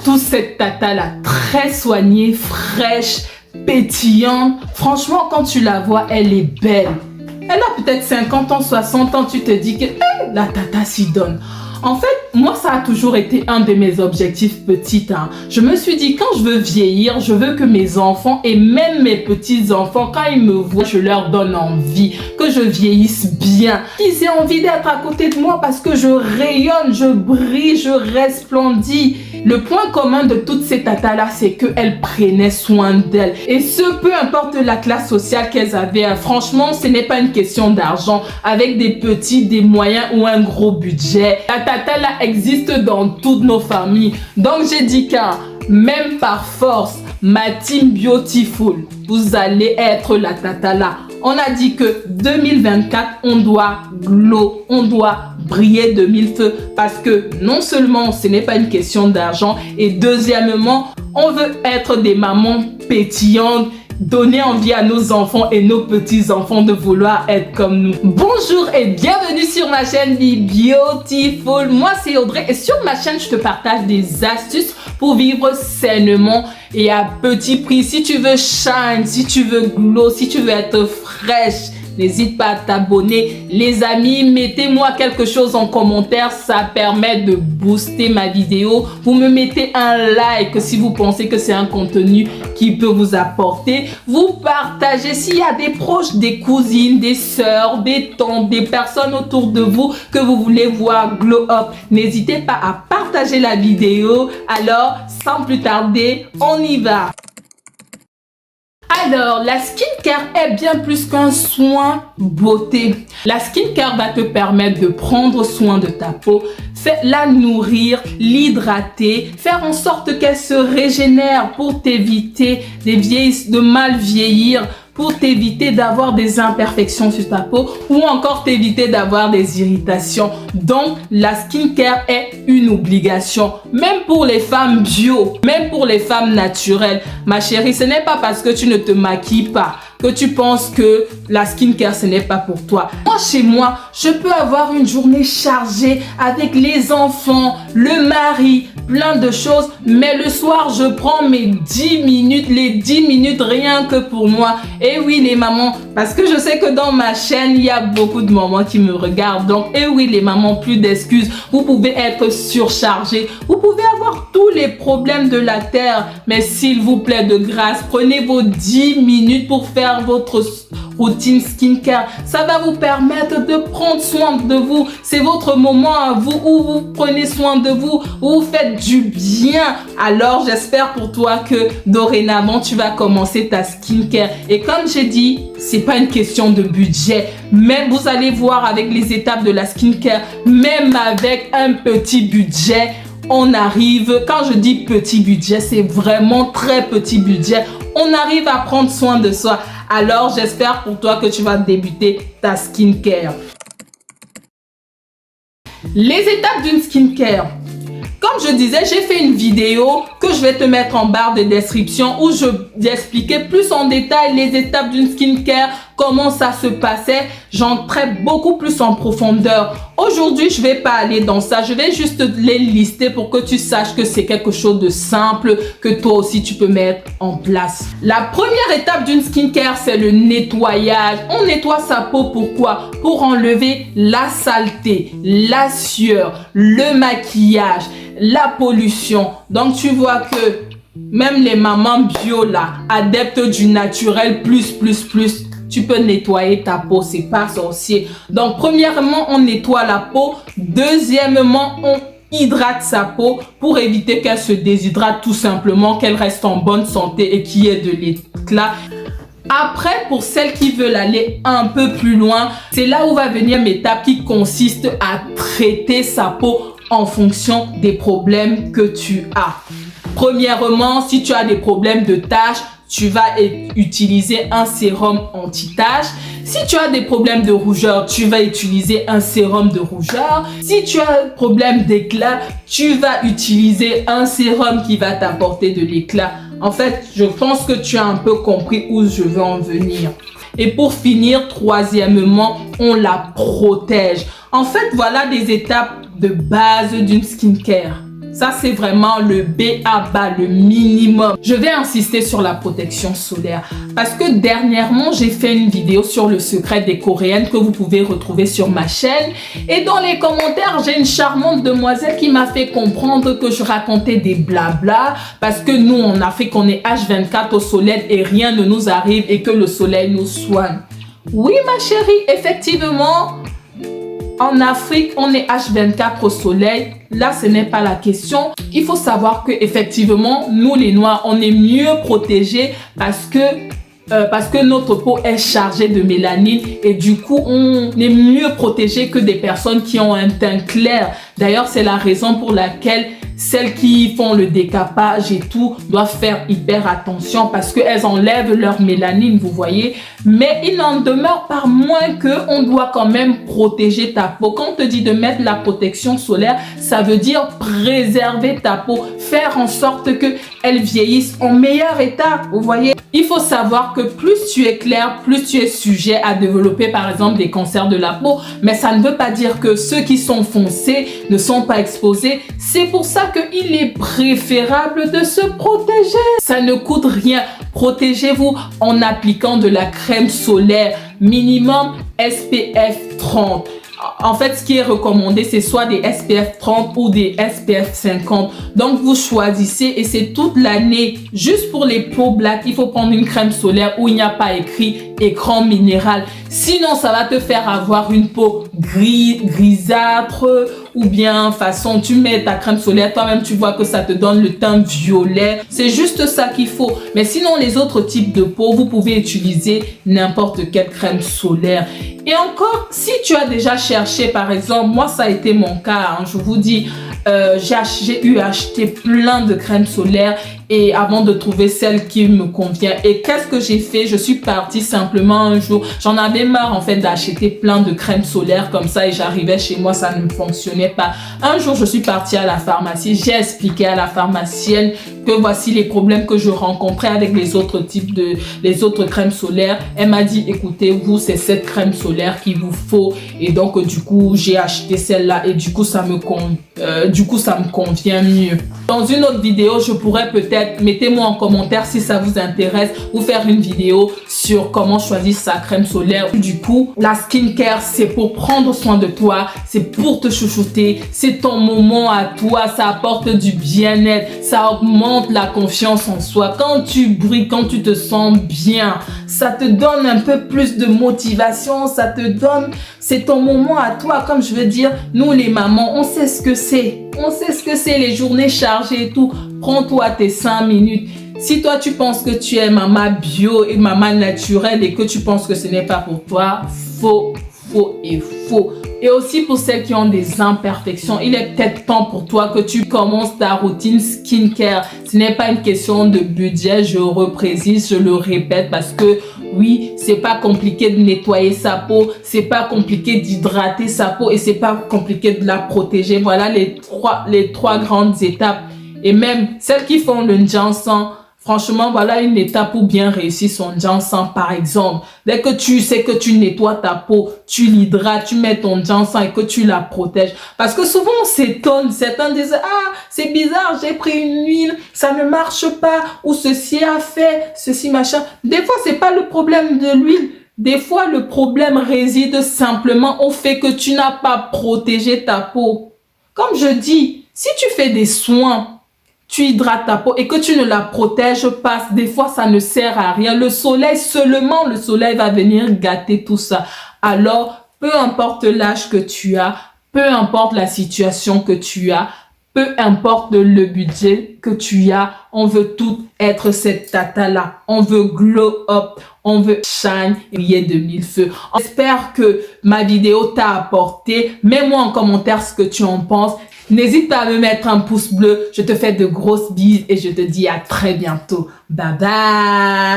toute cette tata-là, très soignée, fraîche, pétillante. Franchement, quand tu la vois, elle est belle. Elle a peut-être 50 ans, 60 ans, tu te dis que la tata s'y donne. En fait, moi, ça a toujours été un de mes objectifs petits. Je me suis dit, quand je veux vieillir, je veux que mes enfants et même mes petits-enfants, quand ils me voient, je leur donne envie, que je vieillisse bien, qu'ils aient envie d'être à côté de moi parce que je rayonne, je brille, je resplendis. Le point commun de toutes ces tatas-là, c'est qu'elles prenaient soin d'elles. Et ce, peu importe la classe sociale qu'elles avaient. Franchement, ce n'est pas une question d'argent, avec des petits, des moyens ou un gros budget. La tata là existe dans toutes nos familles. Donc j'ai dit qu'un, même par force, ma team Beautiful, vous allez être la tata là. On a dit que 2024, on doit glow, on doit briller de mille feux parce que non seulement ce n'est pas une question d'argent et deuxièmement, on veut être des mamans pétillantes, donner envie à nos enfants et nos petits-enfants de vouloir être comme nous. Bonjour et bienvenue sur ma chaîne Be Beautiful. Moi c'est Audrey et sur ma chaîne je te partage des astuces pour vivre sainement et à petit prix. Si tu veux shine, si tu veux glow, si tu veux être fraîche, n'hésite pas à t'abonner. Les amis, mettez-moi quelque chose en commentaire. Ça permet de booster ma vidéo. Vous me mettez un like si vous pensez que c'est un contenu qui peut vous apporter. Vous partagez s'il y a des proches, des cousines, des sœurs, des tantes, des personnes autour de vous que vous voulez voir glow up. N'hésitez pas à partager la vidéo. Alors, sans plus tarder, on y va. Alors, la skincare est bien plus qu'un soin beauté. La skincare va te permettre de prendre soin de ta peau, la nourrir, l'hydrater, faire en sorte qu'elle se régénère pour t'éviter de mal vieillir, pour t'éviter d'avoir des imperfections sur ta peau ou encore t'éviter d'avoir des irritations. Donc, la skincare est une obligation, même pour les femmes bio, même pour les femmes naturelles. Ma chérie, ce n'est pas parce que tu ne te maquilles pas que tu penses que la skincare, ce n'est pas pour toi. Moi, chez moi, je peux avoir une journée chargée avec les enfants, le mari, plein de choses. Mais le soir, je prends mes 10 minutes, les 10 minutes rien que pour moi. Et oui, les mamans, parce que je sais que dans ma chaîne, il y a beaucoup de mamans qui me regardent. Donc, et oui, les mamans, plus d'excuses. Vous pouvez être surchargés. Vous pouvez avoir tous les problèmes de la terre. Mais s'il vous plaît, de grâce, prenez vos 10 minutes pour faire votre routine skincare. Ça va vous permettre de prendre soin de vous. C'est votre moment à vous où vous prenez soin de vous, où vous faites du bien. Alors, j'espère pour toi que dorénavant, tu vas commencer ta skincare. Et comme j'ai dit, c'est pas une question de budget. Mais vous allez voir avec les étapes de la skincare, même avec un petit budget, on arrive, quand je dis petit budget, c'est vraiment très petit budget. On arrive à prendre soin de soi. Alors, j'espère pour toi que tu vas débuter ta skincare. Les étapes d'une skincare. Comme je disais, j'ai fait une vidéo que je vais te mettre en barre de description où je t'expliquais plus en détail les étapes d'une skincare, comment ça se passait. J'entrais beaucoup plus en profondeur. Aujourd'hui, je ne vais pas aller dans ça. Je vais juste les lister pour que tu saches que c'est quelque chose de simple que toi aussi tu peux mettre en place. La première étape d'une skincare, c'est le nettoyage. On nettoie sa peau pourquoi? Pour enlever la saleté, la sueur, le maquillage, la pollution. Donc, tu vois que même les mamans bio là, adeptes du naturel plus, tu peux nettoyer ta peau, c'est pas sorcier. Donc, premièrement, on nettoie la peau. Deuxièmement, on hydrate sa peau pour éviter qu'elle se déshydrate tout simplement, qu'elle reste en bonne santé et qu'il y ait de l'éclat. Après, pour celles qui veulent aller un peu plus loin, c'est là où va venir l'étape qui consiste à traiter sa peau en fonction des problèmes que tu as. Premièrement, si tu as des problèmes de taches, tu vas utiliser un sérum anti-tache. Si tu as des problèmes de rougeur, tu vas utiliser un sérum de rougeur. Si tu as un problème d'éclat, tu vas utiliser un sérum qui va t'apporter de l'éclat. En fait, je pense que tu as un peu compris où je veux en venir. Et pour finir, troisièmement, on la protège. En fait, voilà des étapes de base d'une skincare. Ça, c'est vraiment le B.A.-ba, le minimum. Je vais insister sur la protection solaire parce que dernièrement, j'ai fait une vidéo sur le secret des Coréennes que vous pouvez retrouver sur ma chaîne. Et dans les commentaires, j'ai une charmante demoiselle qui m'a fait comprendre que je racontais des blabla parce que nous, en Afrique, on est H24 au soleil et rien ne nous arrive et que le soleil nous soigne. Oui, ma chérie, effectivement, en Afrique, on est H24 au soleil. Là, ce n'est pas la question. Il faut savoir que effectivement, nous les Noirs, on est mieux protégés parce que notre peau est chargée de mélanine et du coup, on est mieux protégés que des personnes qui ont un teint clair. D'ailleurs, c'est la raison pour laquelle celles qui font le décapage et tout doivent faire hyper attention parce qu'elles enlèvent leur mélanine, vous voyez. Mais il n'en demeure pas moins qu'on doit quand même protéger ta peau. Quand on te dit de mettre la protection solaire, ça veut dire préserver ta peau, faire en sorte qu'elle vieillisse en meilleur état, vous voyez. Il faut savoir que plus tu es clair, plus tu es sujet à développer par exemple des cancers de la peau. Mais ça ne veut pas dire que ceux qui sont foncés ne sont pas exposés. C'est pour ça qu'il est préférable de se protéger. Ça ne coûte rien. Protégez-vous en appliquant de la crème solaire minimum SPF 30. En fait, ce qui est recommandé, c'est soit des SPF 30 ou des SPF 50. Donc, vous choisissez et c'est toute l'année. Juste pour les peaux black, il faut prendre une crème solaire où il n'y a pas écrit écran minéral. Sinon, ça va te faire avoir une peau grisâtre ou bien façon, tu mets ta crème solaire, toi-même, tu vois que ça te donne le teint violet. C'est juste ça qu'il faut. Mais sinon, les autres types de peau, vous pouvez utiliser n'importe quelle crème solaire. Et encore, si tu as déjà cherché, par exemple, moi, ça a été mon cas, hein, je vous dis, j'ai eu acheté plein de crèmes solaires et avant de trouver celle qui me convient. Et qu'est-ce que j'ai fait? Je suis partie simplement un jour. J'en avais marre en fait d'acheter plein de crèmes solaires comme ça et j'arrivais chez moi, ça ne fonctionnait pas. Un jour, je suis partie à la pharmacie. J'ai expliqué à la pharmacienne que voici les problèmes que je rencontrais avec les autres crèmes solaires. Elle m'a dit, écoutez, vous, c'est cette crème solaire qu'il vous faut. Et donc, du coup, j'ai acheté celle-là et du coup, ça me convient mieux. Dans une autre vidéo, je pourrais peut-être, mettez-moi en commentaire si ça vous intéresse, vous faire une vidéo sur comment choisir sa crème solaire. Du coup, la skincare, c'est pour prendre soin de toi, c'est pour te chouchouter, c'est ton moment à toi, ça apporte du bien-être, ça augmente la confiance en soi. Quand tu brilles, quand tu te sens bien, ça te donne un peu plus de motivation, ça te donne, c'est ton moment à toi. Comme je veux dire, nous les mamans, on sait ce que c'est. On sait ce que c'est les journées chargées et tout. Prends-toi tes 5 minutes. Si toi, tu penses que tu es maman bio et maman naturelle et que tu penses que ce n'est pas pour toi, faux. Et aussi pour celles qui ont des imperfections, il est peut-être temps pour toi que tu commences ta routine skincare. Ce n'est pas une question de budget, je reprécise, je le répète parce que oui, c'est pas compliqué de nettoyer sa peau, c'est pas compliqué d'hydrater sa peau et c'est pas compliqué de la protéger. Voilà les trois grandes étapes. Et même celles qui font le ginseng, franchement, voilà une étape pour bien réussir son ginseng, par exemple. Dès que tu sais que tu nettoies ta peau, tu l'hydrates, tu mets ton ginseng et que tu la protèges. Parce que souvent, on s'étonne. Certains disent, ah, c'est bizarre, j'ai pris une huile, ça ne marche pas, ou ceci a fait, ceci, machin. Des fois, c'est pas le problème de l'huile. Des fois, le problème réside simplement au fait que tu n'as pas protégé ta peau. Comme je dis, si tu fais des soins, tu hydrates ta peau et que tu ne la protèges pas, des fois ça ne sert à rien. Le soleil, seulement le soleil va venir gâter tout ça. Alors, peu importe l'âge que tu as, peu importe la situation que tu as, peu importe le budget que tu as, on veut tout être cette tata-là. On veut glow up, on veut shine, briller de mille feux. J'espère que ma vidéo t'a apporté. Mets-moi en commentaire ce que tu en penses. N'hésite pas à me mettre un pouce bleu. Je te fais de grosses bises et je te dis à très bientôt. Bye bye.